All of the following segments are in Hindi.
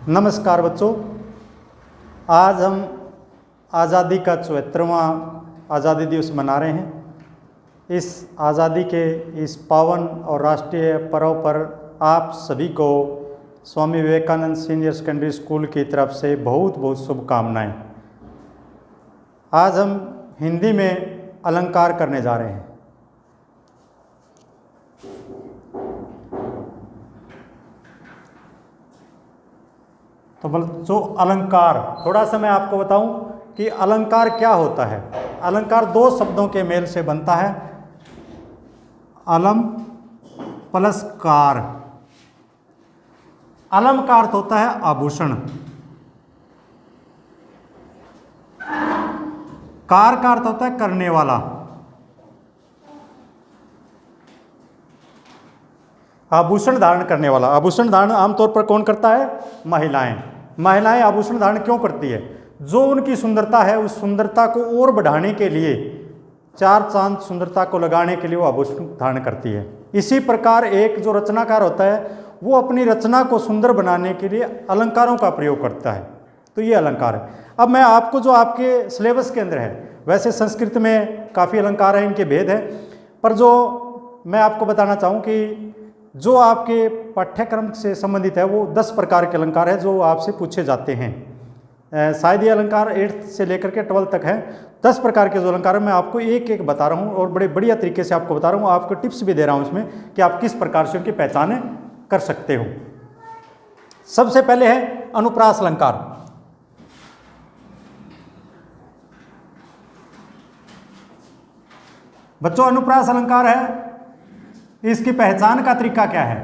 नमस्कार बच्चों, आज हम आज़ादी का 74वां आज़ादी दिवस मना रहे हैं। इस आज़ादी के इस पावन और राष्ट्रीय पर्व पर आप सभी को Swami Vivekananda senior secondary school की तरफ से बहुत बहुत शुभकामनाएं। आज हम हिंदी में अलंकार करने जा रहे हैं। तो बच्चों, अलंकार थोड़ा सा मैं आपको बताऊं कि अलंकार क्या होता है। अलंकार दो शब्दों के मेल से बनता है, अलम प्लस कार। अलम का अर्थ होता है आभूषण, कार का अर्थ होता है करने वाला। आभूषण धारण करने वाला। आभूषण धारण आमतौर पर कौन करता है? महिलाएं। महिलाएं आभूषण धारण क्यों करती है? जो उनकी सुंदरता है उस सुंदरता को और बढ़ाने के लिए, चार चांद सुंदरता को लगाने के लिए वो आभूषण धारण करती है। इसी प्रकार एक जो रचनाकार होता है वो अपनी रचना को सुंदर बनाने के लिए अलंकारों का प्रयोग करता है। तो ये अलंकार है। अब मैं आपको जो आपके सिलेबस के अंदर है, वैसे संस्कृत में काफ़ी अलंकार हैं, इनके भेद है, पर जो मैं आपको बताना चाहूँ कि जो आपके पाठ्यक्रम से संबंधित है वो 10 प्रकार के अलंकार है जो आपसे पूछे जाते हैं। शायद ये अलंकार 8th से लेकर के 12th तक है। 10 प्रकार के जो अलंकार है मैं आपको एक एक बता रहा हूँ और बड़े बढ़िया तरीके से आपको बता रहा हूँ। आपको टिप्स भी दे रहा हूँ इसमें कि आप किस प्रकार से उनकी पहचान कर सकते हो। सबसे पहले है अनुप्रास अलंकार। बच्चों, अनुप्रास अलंकार है, इसकी पहचान का तरीका क्या है?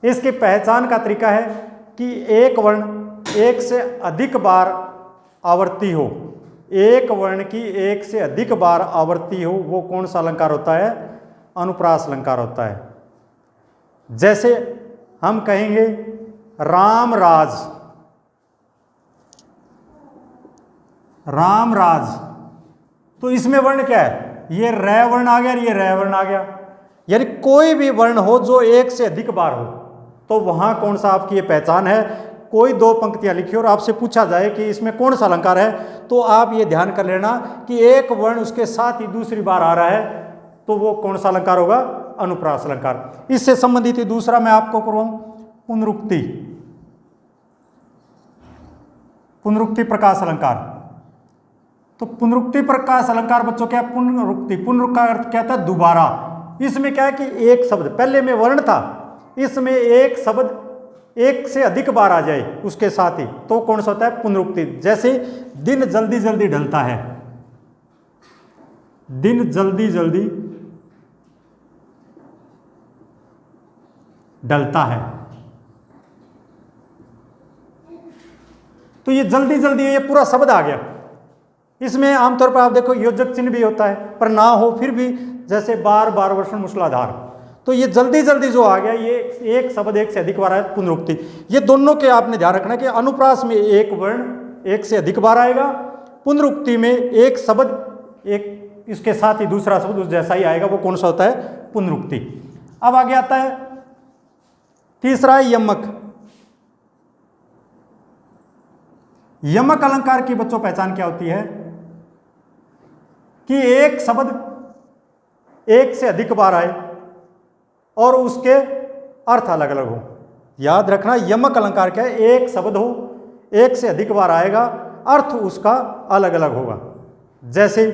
इसकी पहचान का तरीका है कि एक वर्ण एक से अधिक बार आवर्ती हो। एक वर्ण की एक से अधिक बार आवर्ती हो, वो कौन सा अलंकार होता है? अनुप्रास अलंकार होता है। जैसे हम कहेंगे राम राज, राम राज, तो इसमें वर्ण क्या है? ये रै वर्ण आ गया और ये रै वर्ण आ गया। यानी कोई भी वर्ण हो जो एक से अधिक बार हो तो वहां कौन सा आपकी ये पहचान है। कोई दो पंक्तियां लिखी और आपसे पूछा जाए कि इसमें कौन सा अलंकार है, तो आप ये ध्यान कर लेना कि एक वर्ण उसके साथ ही दूसरी बार आ रहा है, तो वो कौन सा अलंकार होगा? अनुप्रास अलंकार। इससे संबंधित ही दूसरा मैं आपको करवाऊं, पुनरुक्ति। पुनरुक्ति प्रकाश अलंकार। तो पुनरुक्ति प्रकाश अलंकार बच्चों क्या है? पुनरुक्ति। पुनरुक्ति का अर्थ क्या था? दोबारा। इसमें क्या है कि एक शब्द, पहले में वर्ण था, इसमें एक शब्द एक से अधिक बार आ जाए उसके साथ ही, तो कौन सा होता है? पुनरुक्ति। जैसे दिन जल्दी जल्दी ढलता है, दिन जल्दी जल्दी ढलता है, तो ये जल्दी जल्दी ये पूरा शब्द आ गया। इसमें आमतौर पर आप देखो योजक चिन्ह भी होता है, पर ना हो फिर भी, जैसे बार बार वर्षण मूसलाधार, तो ये जल्दी जल्दी जो आ गया, ये एक शब्द एक से अधिक बार आया, पुनरुक्ति। ये दोनों के आपने ध्यान रखना कि अनुप्रास में एक वर्ण एक से अधिक बार आएगा, पुनरुक्ति में एक शब्द एक इसके साथ ही दूसरा शब्द उस जैसा ही आएगा, वो कौन सा होता है? पुनरुक्ति। अब आगे आता है तीसरा है यमक। यमक अलंकार की बच्चों पहचान क्या होती है कि एक शब्द एक से अधिक बार आए और उसके अर्थ अलग अलग हो। याद रखना, यमक अलंकार क्या है? एक शब्द हो, एक से अधिक बार आएगा, अर्थ उसका अलग अलग होगा। जैसे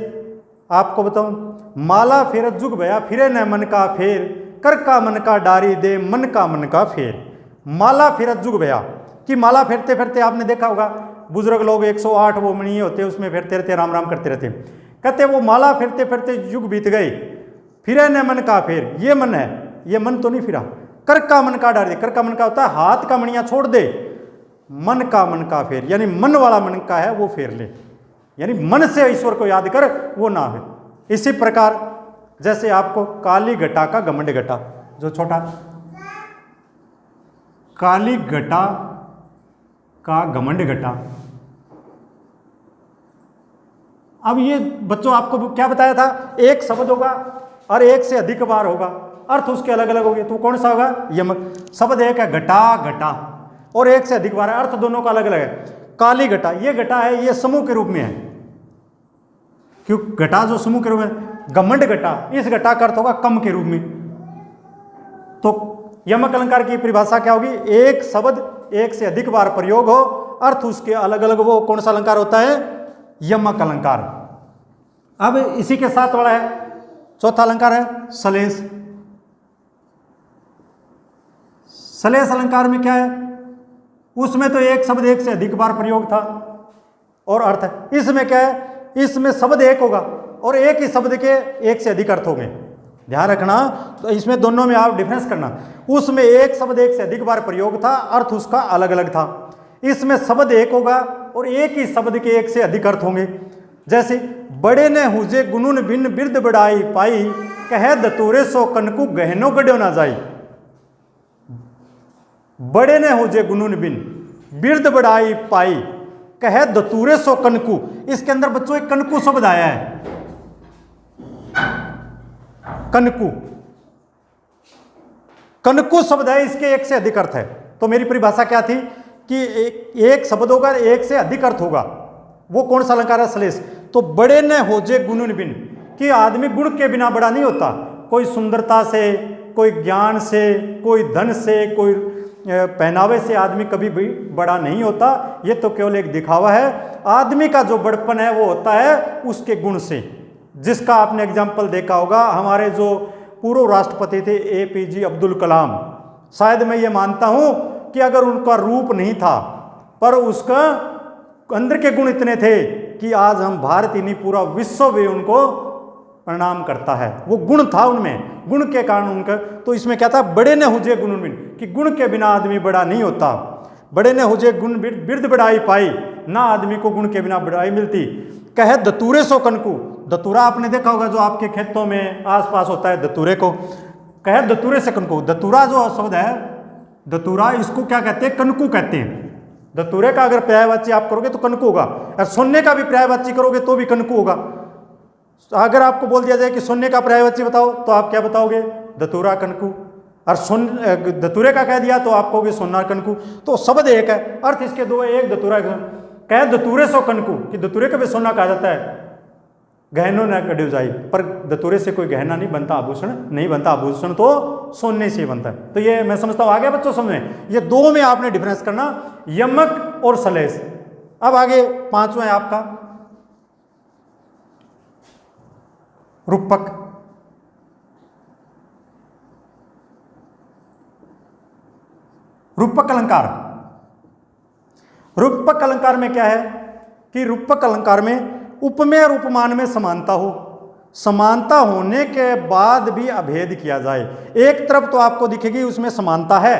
आपको बताऊं, माला फेर जुग भया फिरे न मन का फेर, कर का मन का डारी दे मन का मन का फेर। माला फेर जुग भया, कि माला फेरते फेरते आपने देखा होगा बुजुर्ग लोग 108 वो मणि होते उसमें फेरते रहते, राम राम करते रहते। कहते वो माला फेरते फेरते युग बीत गए, फिरे न मन का फेर, ये मन है, ये मन तो नहीं फिरा। कर का मन का डार दे, कर का मन का होता है हाथ का मणियां छोड़ दे, मन का मन का फेर, यानी मन वाला मन का है वो फेर ले, यानी मन से ईश्वर को याद कर वो ना हो। इसी प्रकार जैसे आपको काली घटा का घमंड घटा, जो छोटा, काली घटा का घमंड घटा। अब ये बच्चों आपको क्या बताया था? एक शब्द होगा और एक से अधिक बार होगा, अर्थ उसके अलग अलग होंगे, तो कौन सा होगा? यमक। शब्द एक है घटा घटा, और एक से अधिक बार है, अर्थ दोनों का अलग अलग है। काली घटा, ये घटा है, ये समूह के रूप में है, क्यों घटा जो समूह के रूप में। घमंड घटा, इस घटा का अर्थ होगा कम के रूप में। तो यमक अलंकार की परिभाषा क्या होगी? एक शब्द एक से अधिक बार प्रयोग हो, अर्थ उसके अलग अलग, वो कौन सा अलंकार होता है? यमक अलंकार। अब इसी के साथ वाला है चौथा अलंकार है सलेस। सलेस अलंकार में क्या है? उसमें तो एक शब्द एक से अधिक बार प्रयोग था और अर्थ है। इसमें क्या है? इसमें शब्द एक होगा और एक ही शब्द के एक से अधिक अर्थ होंगे। ध्यान रखना, तो इसमें दोनों में आप डिफरेंस करना। उसमें एक शब्द एक से अधिक बार प्रयोग था, अर्थ उसका अलग अलग था। इसमें शब्द एक होगा और एक ही शब्द के एक से अधिक अर्थ होंगे। जैसे बड़े ने हुजे गुनुन बिन बिरद बड़ाई पाई, कह दतूरे सो कनकु गहनो गड्यो ना जाई। बड़े ने हुजे गुनुन बिन बिरद बड़ाई पाई, कह दतूरे सो कनकु। इसके अंदर बच्चों एक कनकु शब्द आया है, कनकु। कनकु शब्द है, इसके एक से अधिक अर्थ है। तो मेरी परिभाषा क्या थी कि एक शब्द होगा, एक से अधिक अर्थ होगा। वो कौन सा अलंकार है? सलेस। तो बड़े ने होजे गुनुन बिन, कि आदमी गुण के बिना बड़ा नहीं होता। कोई सुंदरता से, कोई ज्ञान से, कोई धन से, कोई पहनावे से आदमी कभी भी बड़ा नहीं होता। ये तो केवल एक दिखावा है। आदमी का जो बड़पन है वो होता है उसके गुण से, जिसका आपने एग्जाम्पल देखा होगा। हमारे जो पूर्व राष्ट्रपति थे APJ अब्दुल कलाम, शायद मैं ये मानता हूं कि अगर उनका रूप नहीं था, पर उसका अंदर के गुण इतने थे कि आज हम भारत ही नहीं पूरा विश्व भी उनको प्रणाम करता है। वो गुण था उनमें, गुण के कारण उनका। तो इसमें क्या था? बड़े ने हुजे गुण बिन, कि गुण के बिना आदमी बड़ा नहीं होता। बड़े ने हुजे गुण बिरद बड़ाई पाई, ना आदमी को गुण के बिना बड़ाई मिलती। कहे दतूरे सो कनकु, दतूरा आपने देखा होगा जो आपके खेतों में आसपास होता है, दतूरे को। कहे दतूरे से कनकु, दतूरा जो शब्द है, दतूरा, इसको क्या कहते हैं? कनकु कहते हैं। दतूरे का अगर पर्यायवाची आप करोगे तो कनकु होगा, और सोने का भी पर्यायवाची करोगे तो भी कनकु होगा। अगर आपको बोल दिया जाए कि सोने का पर्यायवाची बताओ, तो आप क्या बताओगे? दतूरा कनकु। और दतूरे का कह दिया तो आप कहोगे सोना कनकु। तो शब्द एक है, अर्थ इसके दो है, एक दतूरा। कह दतूरे सो कनकु, कि दतूरे का भी सोना कहा जाता है, गहनों न कड्यो जाई। पर दतूरे से कोई गहना नहीं बनता, आभूषण नहीं बनता। आभूषण तो सोने से बनता है। तो ये मैं समझता हूं आ गया बच्चों समझ में। ये दो में आपने डिफरेंस करना, यमक और सलेस। अब आगे पांचवा है आपका रूपक। रूपक अलंकार। रूपक अलंकार में क्या है कि रूपक अलंकार में उपमेय और उपमान में समानता हो, समानता होने के बाद भी अभेद किया जाए। एक तरफ तो आपको दिखेगी उसमें समानता है,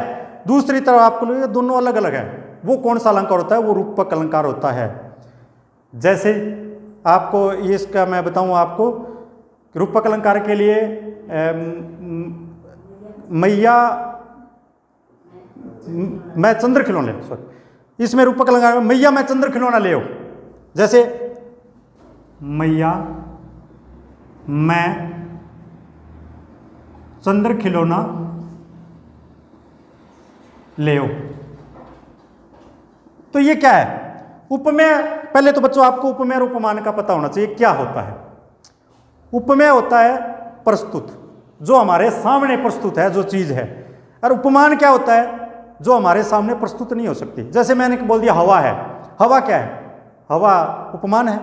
दूसरी तरफ आपको लगेगा दोनों अलग अलग है। वो कौन सा अलंकार होता है? वो रूपक अलंकार होता है। जैसे आपको इसका मैं बताऊं आपको, रूपक अलंकार के लिए मैया मैं चंद्र खिलौना, सॉरी, इसमें रूपक अलंकार में मैया मैं चंद्र खिलौना ले आओ। जैसे मैया मैं चंद्र खिलौना ले आओ। तो ये क्या है? उपमेय। पहले तो बच्चों आपको उपमेय और उपमान का पता होना चाहिए क्या होता है। उपमेय होता है प्रस्तुत, जो हमारे सामने प्रस्तुत है जो चीज है। और उपमान क्या होता है? जो हमारे सामने प्रस्तुत नहीं हो सकती। जैसे मैंने बोल दिया हवा है, हवा क्या है? हवा उपमान है,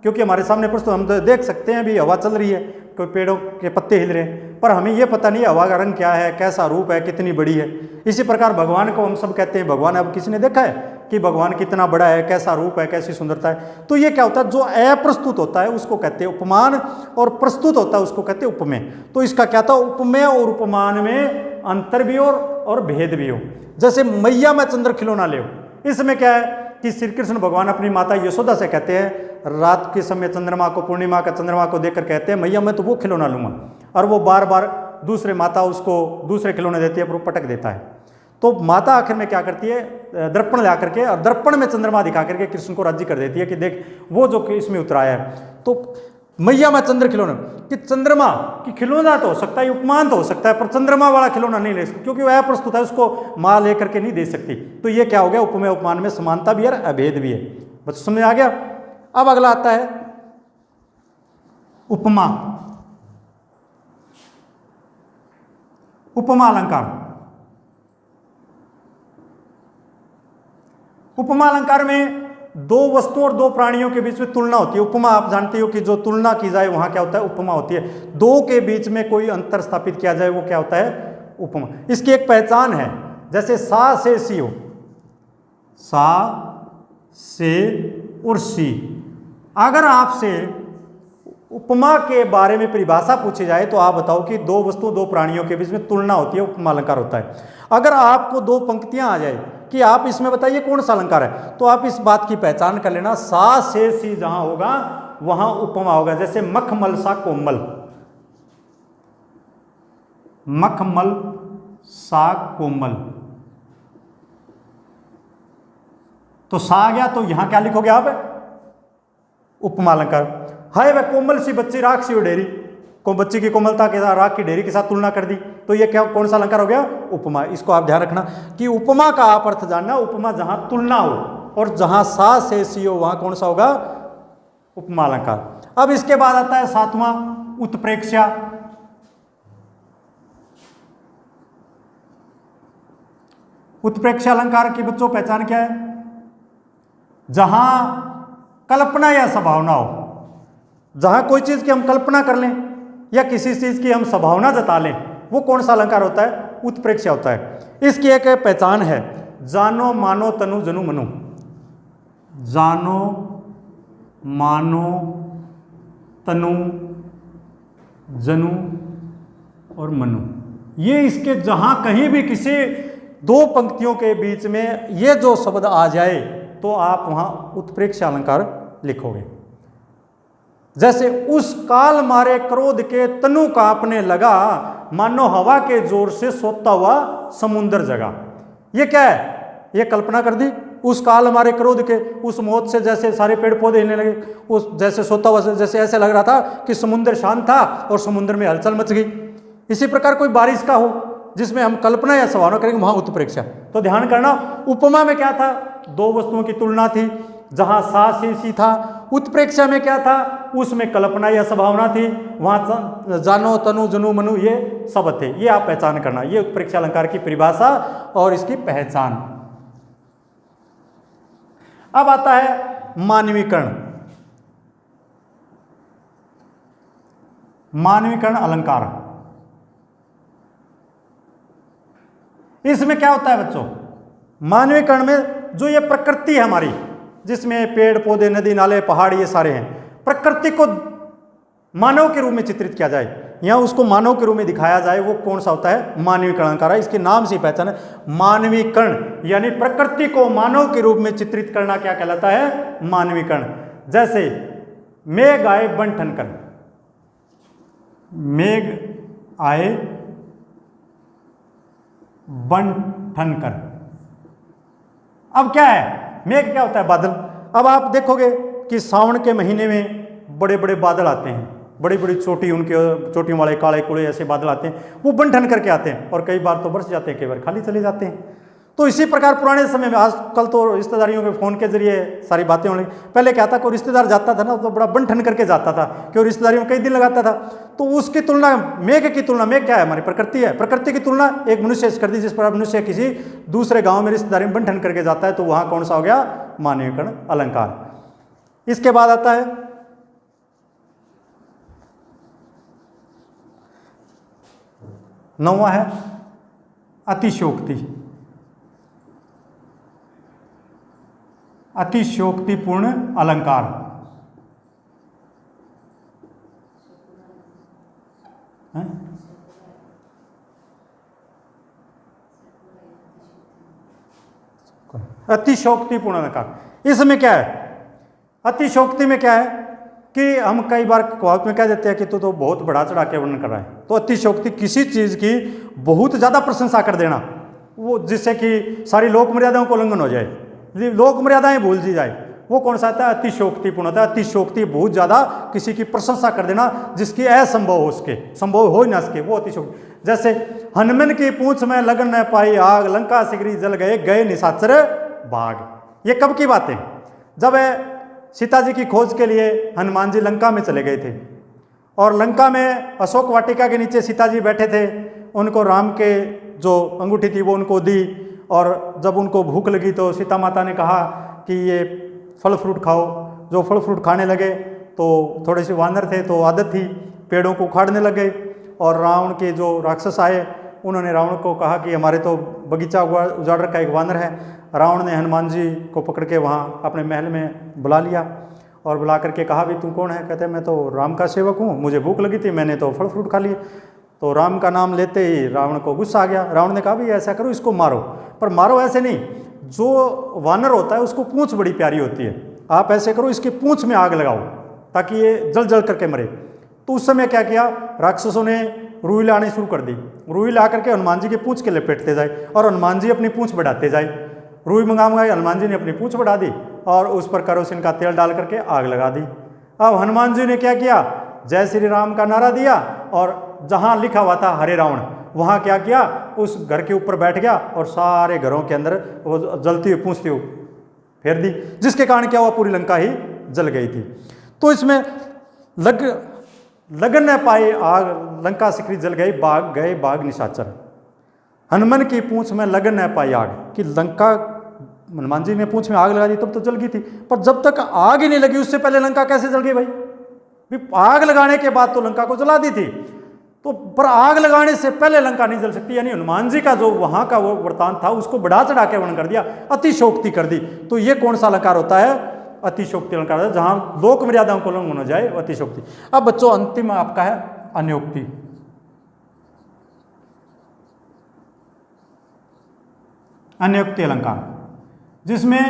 क्योंकि हमारे सामने प्रस्तुत, हम तो देख सकते हैं भी हवा चल रही है, कोई पेड़ों के पत्ते हिल रहे हैं, पर हमें ये पता नहीं हवा का रंग क्या है, कैसा रूप है, कितनी बड़ी है। इसी प्रकार भगवान को हम सब कहते हैं भगवान। अब किसी ने देखा है कि भगवान कितना बड़ा है, कैसा रूप है, कैसी सुंदरता है? तो ये क्या होता है? जो अप्रस्तुत होता है उसको कहते हैं उपमान, और प्रस्तुत होता है उसको कहते हैं उपमेय। तो इसका क्या था? उपमेय और उपमान में अंतर भी हो और भेद भी हो। जैसे मैया मैं चंद्र खिलौना ले, इसमें क्या है कि श्री कृष्ण भगवान अपनी माता यशोदा से कहते हैं, रात के समय चंद्रमा को, पूर्णिमा का चंद्रमा को देखकर कहते हैं मैया मैं तो वो खिलौना लूंगा। और वो बार बार दूसरे माता उसको दूसरे खिलौने देती है, पर वो पटक देता है। तो माता आखिर में क्या करती है? दर्पण ला करके, और दर्पण में चंद्रमा दिखा करके कृष्ण को राजी कर देती है कि देख वो जो इसमें उतराया है। तो मैया में चंद्र खिलौना, कि चंद्रमा की खिलौना तो हो सकता है, उपमान तो हो सकता है, पर चंद्रमा वाला खिलौना नहीं ले सकती, क्योंकि वह प्रस्तुत है, उसको माँ लेकर के नहीं दे सकती। तो ये क्या हो गया, उपमेय उपमान में समानता भी है और अभेद भी है। बच्चों समझ आ गया। अब अगला आता है उपमा। उपमा अलंकार। उपमा अलंकार में दो वस्तुओं और दो प्राणियों के बीच में तुलना होती है। उपमा आप जानते हो कि जो तुलना की जाए वहां क्या होता है, उपमा होती है। दो के बीच में कोई अंतर स्थापित किया जाए वो क्या होता है, उपमा। इसकी एक पहचान है, जैसे सा से सी हो, सा से और सी। अगर आपसे उपमा के बारे में परिभाषा पूछी जाए तो आप बताओ कि दो वस्तुओं दो प्राणियों के बीच में तुलना होती है, उपमा अलंकार होता है। अगर आपको दो पंक्तियां आ जाए कि आप इसमें बताइए कौन सा अलंकार है, तो आप इस बात की पहचान कर लेना, सा से सी जहां होगा वहां उपमा होगा। जैसे मखमल सा कोमल, मखमल सा कोमल, तो सा आ गया, तो यहां क्या लिखोगे आप, उपमा अलंकार। हाय वह कोमल सी बच्ची राख सी उडेरी, को बच्ची की कोमलता के साथ राख की ढेरी के साथ तुलना कर दी, तो ये क्या कौन सा अलंकार हो गया, उपमा। इसको आप ध्यान रखना कि उपमा का आप अर्थ जानना, उपमा जहां तुलना हो और जहां सा से सी हो वहां कौन सा होगा, उपमा अलंकार। अब इसके बाद आता है सातवां उत्प्रेक्षा। उत्प्रेक्षा अलंकार की बच्चों पहचान क्या है, जहां कल्पना या संभावना हो, जहां कोई चीज की हम कल्पना कर लें या किसी चीज की हम संभावना जता लें, वो कौन सा अलंकार होता है, उत्प्रेक्षा होता है। इसकी एक पहचान है, जानो मानो तनु जनु मनु, जानो मानो तनु जनु और मनु। ये इसके जहां कहीं भी किसी दो पंक्तियों के बीच में ये जो शब्द आ जाए तो आप वहां उत्प्रेक्षा अलंकार लिखोगे। जैसे उस काल मारे क्रोध के तनु कांपने लगा, मानो हवा के जोर से सोता हुआ समुद्र जगा। ये क्या है, ये कल्पना कर दी, उस काल हमारे क्रोध के उस मौत से जैसे सारे पेड़ पौधे हिलने लगे, उस जैसे सोता हुआ, जैसे ऐसे लग रहा था कि समुद्र शांत था और समुद्र में हलचल मच गई। इसी प्रकार कोई बारिश का हो जिसमें हम कल्पना या संभावना करेंगे, वहां उत्प्रेक्षा। तो ध्यान करना, उपमा में क्या था, दो वस्तुओं की तुलना थी जहां सा से सी था। उत्प्रेक्षा में क्या था, उसमें कल्पना या संभावना थी, वहां जानो तनु जनु मनु ये शब्द थे। ये आप पहचान करना, ये उत्प्रेक्षा अलंकार की परिभाषा और इसकी पहचान। अब आता है मानवीकरण। मानवीकरण अलंकार, इसमें क्या होता है बच्चों, मानवीकरण में जो ये प्रकृति है हमारी, जिसमें पेड़ पौधे नदी नाले पहाड़ ये सारे हैं, प्रकृति को मानव के रूप में चित्रित किया जाए या उसको मानव के रूप में दिखाया जाए, वो कौन सा होता है, मानवीकरण अलंकार है। इसके नाम से पहचान है, मानवीकरण यानी प्रकृति को मानव के रूप में चित्रित करना क्या कहलाता है, मानवीकरण। जैसे मेघ आए बन ठनकर, मेघ आए बन ठनकर। अब क्या है, मेघ क्या होता है, बादल। अब आप देखोगे कि सावन के महीने में बड़े बड़े बादल आते हैं, बड़ी बड़ी चोटी, उनके चोटियों वाले काले कुड़े ऐसे बादल आते हैं, वो बन ठन करके आते हैं और कई बार तो बरस जाते हैं, कई बार खाली चले जाते हैं। तो इसी प्रकार पुराने समय में, आजकल तो रिश्तेदारियों के फ़ोन के जरिए सारी बातें होने, पहले क्या था, कोई रिश्तेदार जाता था ना तो बड़ा बन ठन करके जाता था, क्यों, रिश्तेदारियों में कई दिन लगाता था। तो उसकी तुलना, मेघ की तुलना, मेघ क्या है, हमारी प्रकृति है, प्रकृति की तुलना एक मनुष्य से कर दी। जिस पर मनुष्य किसी दूसरे गाँव में रिश्तेदारी में बन ठन करके जाता है, तो वहाँ कौन सा हो गया, मानवीकरण अलंकार। इसके बाद आता है नौवां है अतिशयोक्ति। अतिशयोक्तिपूर्ण अलंकार। अतिशयोक्तिपूर्ण अलंकार, इसमें क्या है, अतिशयोक्ति में क्या है कि हम कई बार कहावत में कह देते हैं कि तो बहुत बढ़ा चढ़ा के वर्णन कर रहा है। तो अतिशयोक्ति किसी चीज की बहुत ज्यादा प्रशंसा कर देना, वो जिससे कि सारी लोक मर्यादाओं को उल्लंघन हो जाए, लोक मर्यादाएं भूल दी जाए, वो कौन सा आता है? अतिशयोक्तिपूर्ण होता है। अतिशयोक्ति, बहुत ज़्यादा किसी की प्रशंसा कर देना जिसकी असंभव हो, उसके संभव हो ही ना सके, वो अतिशयोक्ति। जैसे हनुमान की पूंछ में लगन न पाई आग, लंका सिगरी जल गए, गए निशाचर भाग। ये कब की बात है? जब सीता जी की खोज के लिए हनुमान जी लंका में चले गए थे और लंका में अशोक वाटिका के नीचे सीता जी बैठे थे, उनको राम के जो अंगूठी थी वो उनको दी, और जब उनको भूख लगी तो सीता माता ने कहा कि ये फल फ्रूट खाओ। जो फल फ्रूट खाने लगे तो थोड़े से वानर थे तो आदत थी पेड़ों को उखाड़ने लगे, और रावण के जो राक्षस आए उन्होंने रावण को कहा कि हमारे तो बगीचा उजाड़ रखा एक वानर है। रावण ने हनुमान जी को पकड़ के वहाँ अपने महल में बुला लिया और बुला करके कहा भी तू कौन है? कहते मैं तो राम का सेवक हूँ, मुझे भूख लगी थी, मैंने तो फल फ्रूट खा लिए। तो राम का नाम लेते ही रावण को गुस्सा आ गया। रावण ने कहा भी ऐसा करो, इसको मारो, पर मारो ऐसे नहीं, जो वानर होता है उसको पूंछ बड़ी प्यारी होती है, आप ऐसे करो इसकी पूंछ में आग लगाओ ताकि ये जल जल करके मरे। तो उस समय क्या किया, राक्षसों ने रुई लाने शुरू कर दी। रुई ला करके हनुमान जी की पूंछ के लपेटते जाए और हनुमान जी अपनी पूंछ बढ़ाते जाए। रुई मंगाई, हनुमान जी ने अपनी पूंछ बढ़ा दी और उस पर केरोसिन का तेल डाल करके आग लगा दी। अब हनुमान जी ने क्या किया, जय श्री राम का नारा दिया और जहाँ लिखा हुआ था हरे रावण, वहाँ क्या किया, उस घर के ऊपर बैठ गया और सारे घरों के अंदर वो जलती हुई पूंछती हुई फेर दी, जिसके कारण क्या हुआ, पूरी लंका ही जल गई थी। तो इसमें लगन न पाए आग, लंका सिकरी जल गई, गए बाग निशाचर। हनुमान की पूंछ में लगन न पाई आग, कि लंका हनुमान जी ने पूंछ में आग लगा दी तब तो जल गई थी, पर जब तक आग ही नहीं लगी उससे पहले लंका कैसे जल गई भाई? आग लगाने के बाद तो लंका को जला दी थी, तो पर आग लगाने से पहले लंका नहीं जल सकती। यानी हनुमान जी का जो वहां का वो वृतांत था उसको बढ़ा चढ़ा के वर्णन कर दिया, अतिशोक्ति कर दी। तो ये कौन सा अलंकार होता है? अतिशोक्ति अलंकार है, जहां लोक मर्यादाओं को उल्लंघन हो जाए, अतिशोक्ति। अब बच्चों अंतिम आपका है अन्योक्ति। अन्योक्ति अलंकार जिसमें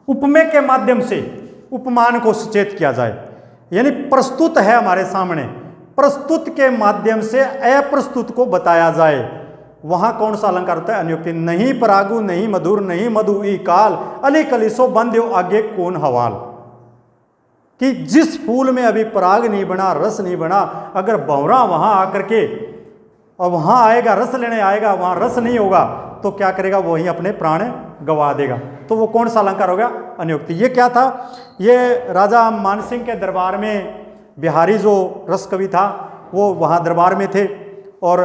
उपमेय के माध्यम से उपमान को सचेत किया जाए, यानी प्रस्तुत है हमारे सामने, प्रस्तुत के माध्यम से अप्रस्तुत को बताया जाए, वहां कौन सा अलंकार होता है? अन्योक्ति। नहीं परागु नहीं मधुर नहीं मधु ई काल, अली कलिसो बंध्यो आगे कौन हवाल। कि जिस फूल में अभी पराग नहीं बना, रस नहीं बना, अगर भंवरा वहां आकर के और वहां आएगा, रस लेने आएगा, वहां रस नहीं होगा तो क्या करेगा, वहीं अपने प्राण गवा देगा। तो वो कौन सा अलंकार हो गया? अन्योक्ति। ये क्या था? ये राजा मानसिंह के दरबार में बिहारी जो रस कवि था वो वहाँ दरबार में थे, और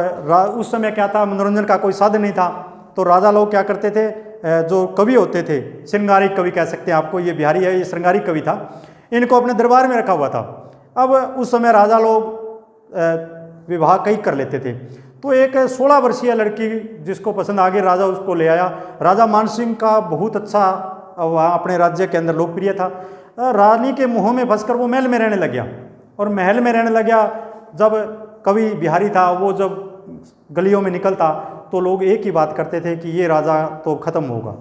उस समय क्या था, मनोरंजन का कोई साधन नहीं था, तो राजा लोग क्या करते थे, जो कवि होते थे, श्रृंगारिक कवि कह सकते हैं आपको, ये बिहारी है, ये श्रृंगारिक कवि था, इनको अपने दरबार में रखा हुआ था। अब उस समय राजा लोग विवाह कई कर लेते थे, तो एक 16 वर्षीय लड़की जिसको पसंद आ गई, राजा उसको ले आया। राजा मानसिंह का बहुत अच्छा वहाँ अपने राज्य के अंदर लोकप्रिय था। रानी के मुँह में फंसकर वो महल में रहने लग गया, और महल में रहने लग गया। जब कवि बिहारी था वो जब गलियों में निकलता तो लोग एक ही बात करते थे कि ये राजा तो खत्म होगा,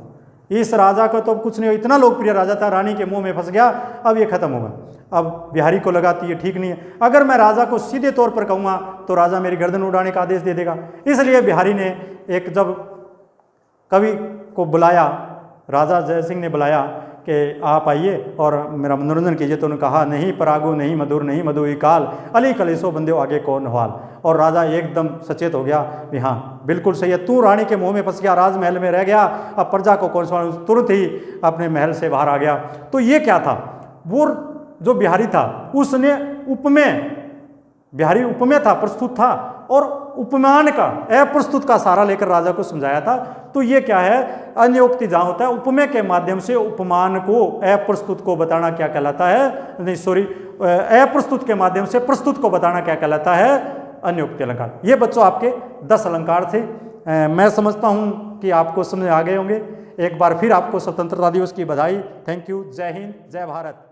इस राजा का तो अब कुछ नहीं, इतना लोकप्रिय राजा था, रानी के मुंह में फंस गया, अब ये खत्म होगा। अब बिहारी को लगा कि ये ठीक नहीं है, अगर मैं राजा को सीधे तौर पर कहूँगा तो राजा मेरी गर्दन उड़ाने का आदेश दे देगा। इसलिए बिहारी ने एक जब कवि को बुलाया, राजा जय सिंह ने बुलाया कि आप आइए और मेरा मनोरंजन कीजिए, तो उन्होंने कहा नहीं परागो नहीं मधुर नहीं मधु ई काल, अली कलेसो बंदे आगे कौन हवाल। और राजा एकदम सचेत हो गया भी हाँ बिल्कुल सही है, तू रानी के मुंह में फंस गया, राजमहल में रह गया, अब प्रजा को कौन सा, तुरंत ही अपने महल से बाहर आ गया। तो ये क्या था, वो जो बिहारी था उसने उपमेय, बिहारी उपमेय था, प्रस्तुत था, और उपमान का अप्रस्तुत का सहारा लेकर राजा को समझाया था। तो ये क्या है, अन्योक्ति जहाँ होता है, उपमेय के माध्यम से उपमान को, अप्रस्तुत को बताना क्या कहलाता है, नहीं सॉरी, अप्रस्तुत के माध्यम से प्रस्तुत को बताना क्या कहलाता है, अन्योक्ति अलंकार। ये बच्चों आपके 10 अलंकार थे। मैं समझता हूँ कि आपको समझ आ गए होंगे। एक बार फिर आपको स्वतंत्रता दिवस की बधाई। Thank you. जय हिंद, जय भारत।